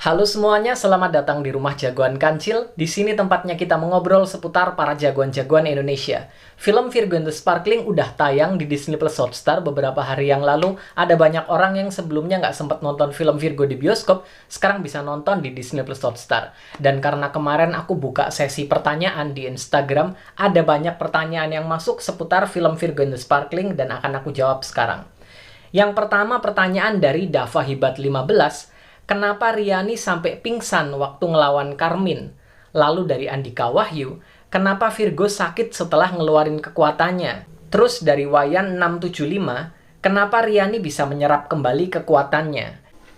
Halo semuanya, selamat datang di Rumah Jagoan Kancil. Di sini tempatnya kita mengobrol seputar para jagoan-jagoan Indonesia. Film Virgo and the Sparkling udah tayang di Disney Plus Hotstar beberapa hari yang lalu. Ada banyak orang yang sebelumnya nggak sempat nonton film Virgo di bioskop, sekarang bisa nonton di Disney Plus Hotstar. Dan karena kemarin aku buka sesi pertanyaan di Instagram, ada banyak pertanyaan yang masuk seputar film Virgo and the Sparkling dan akan aku jawab sekarang. Yang pertama, pertanyaan dari Dava Hibat 15. Kenapa Riani sampai pingsan waktu ngelawan Karmin? Lalu dari Andika Wahyu, kenapa Virgo sakit setelah ngeluarin kekuatannya? Terus dari Wayan 675, kenapa Riani bisa menyerap kembali kekuatannya?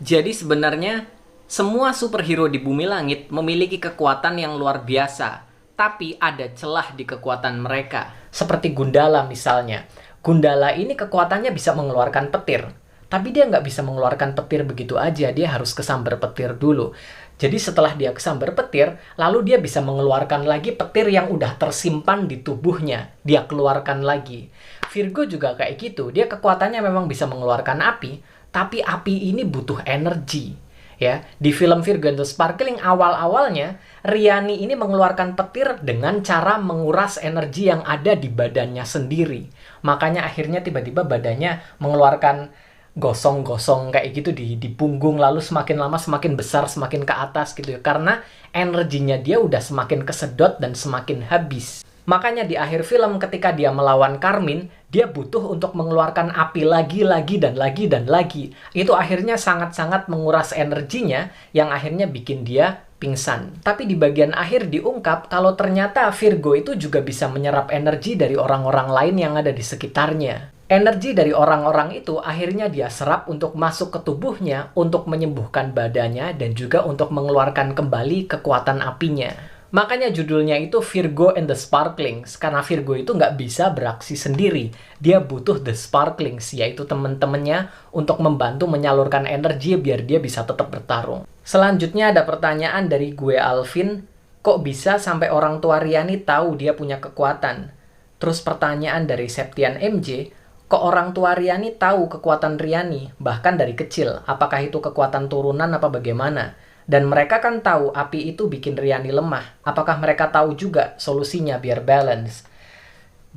Jadi sebenarnya, semua superhero di bumi langit memiliki kekuatan yang luar biasa, tapi ada celah di kekuatan mereka. Seperti Gundala misalnya. Gundala ini kekuatannya bisa mengeluarkan petir. Tapi dia nggak bisa mengeluarkan petir begitu aja, dia harus kesambar petir dulu. Jadi setelah dia kesambar petir, lalu dia bisa mengeluarkan lagi petir yang udah tersimpan di tubuhnya. Dia keluarkan lagi. Virgo juga kayak gitu, dia kekuatannya memang bisa mengeluarkan api, tapi api ini butuh energi. Ya, di film Virgo and the Sparkling awal-awalnya, Riani ini mengeluarkan petir dengan cara menguras energi yang ada di badannya sendiri. Makanya akhirnya tiba-tiba badannya mengeluarkan gosong-gosong kayak gitu di punggung, lalu semakin lama semakin besar, semakin ke atas gitu ya. Karena energinya dia udah semakin kesedot dan semakin habis. Makanya di akhir film ketika dia melawan Karmin, dia butuh untuk mengeluarkan api lagi dan lagi. Itu akhirnya sangat-sangat menguras energinya yang akhirnya bikin dia pingsan. Tapi di bagian akhir diungkap kalau ternyata Virgo itu juga bisa menyerap energi dari orang-orang lain yang ada di sekitarnya. Energi dari orang-orang itu akhirnya dia serap untuk masuk ke tubuhnya, untuk menyembuhkan badannya, dan juga untuk mengeluarkan kembali kekuatan apinya. Makanya judulnya itu Virgo and the Sparklings, karena Virgo itu nggak bisa beraksi sendiri. Dia butuh the Sparklings, yaitu teman-temannya untuk membantu menyalurkan energi biar dia bisa tetap bertarung. Selanjutnya ada pertanyaan dari gue Alvin, kok bisa sampai orang tua Riani tahu dia punya kekuatan? Terus pertanyaan dari Septian MJ, kok orang tua Riani tahu kekuatan Riani, bahkan dari kecil? Apakah itu kekuatan turunan apa bagaimana? Dan mereka kan tahu api itu bikin Riani lemah. Apakah mereka tahu juga solusinya biar balance?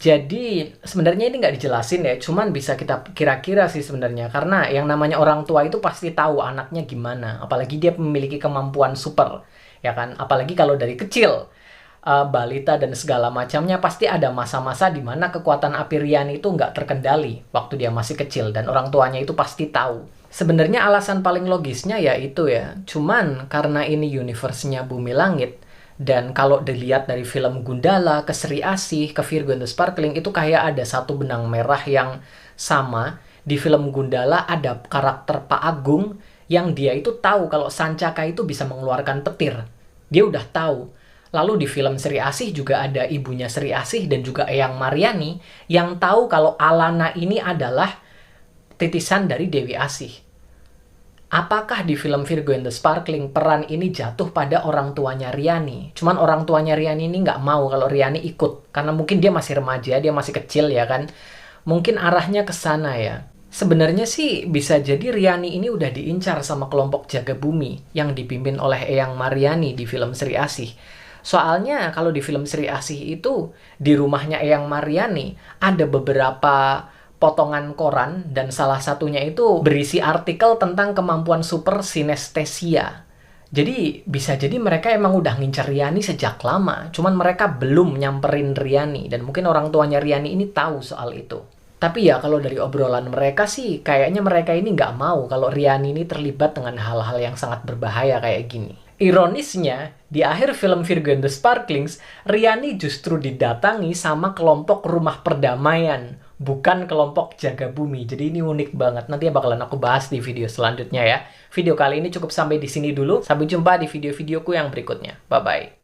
Jadi sebenarnya ini nggak dijelasin ya, cuman bisa kita kira-kira sih sebenarnya. Karena yang namanya orang tua itu pasti tahu anaknya gimana. Apalagi dia memiliki kemampuan super, ya kan? Apalagi kalau dari kecil. Balita dan segala macamnya pasti ada masa-masa di mana kekuatan api Riani itu nggak terkendali waktu dia masih kecil dan orang tuanya itu pasti tahu. Sebenarnya alasan paling logisnya ya itu ya, cuman karena ini universe-nya Bumi Langit dan kalau dilihat dari film Gundala ke Sri Asih ke Virgo and the Sparkling itu kayak ada satu benang merah yang sama. Di film Gundala ada karakter Pak Agung yang dia itu tahu kalau Sancaka itu bisa mengeluarkan petir. Dia udah tahu. Lalu di film Sri Asih juga ada ibunya Sri Asih dan juga Eyang Mariani yang tahu kalau Alana ini adalah titisan dari Dewi Asih. Apakah di film Virgo and the Sparkling peran ini jatuh pada orang tuanya Riani? Cuman orang tuanya Riani ini nggak mau kalau Riani ikut. Karena mungkin dia masih remaja, dia masih kecil ya kan. Mungkin arahnya ke sana ya. Sebenarnya sih bisa jadi Riani ini udah diincar sama kelompok jaga bumi yang dipimpin oleh Eyang Mariani di film Sri Asih. Soalnya kalau di film Sri Asih itu di rumahnya Eyang Mariani ada beberapa potongan koran dan salah satunya itu berisi artikel tentang kemampuan super sinestesia. Jadi bisa jadi mereka emang udah ngincar Riani sejak lama, cuman mereka belum nyamperin Riani dan mungkin orang tuanya Riani ini tahu soal itu. Tapi ya kalau dari obrolan mereka sih kayaknya mereka ini nggak mau kalau Riani ini terlibat dengan hal-hal yang sangat berbahaya kayak gini. Ironisnya, di akhir film Virgo and the Sparklings, Riani justru didatangi sama kelompok rumah perdamaian, bukan kelompok jaga bumi. Jadi ini unik banget. Nanti bakalan aku bahas di video selanjutnya ya. Video kali ini cukup sampai di sini dulu. Sampai jumpa di video-videoku yang berikutnya. Bye-bye.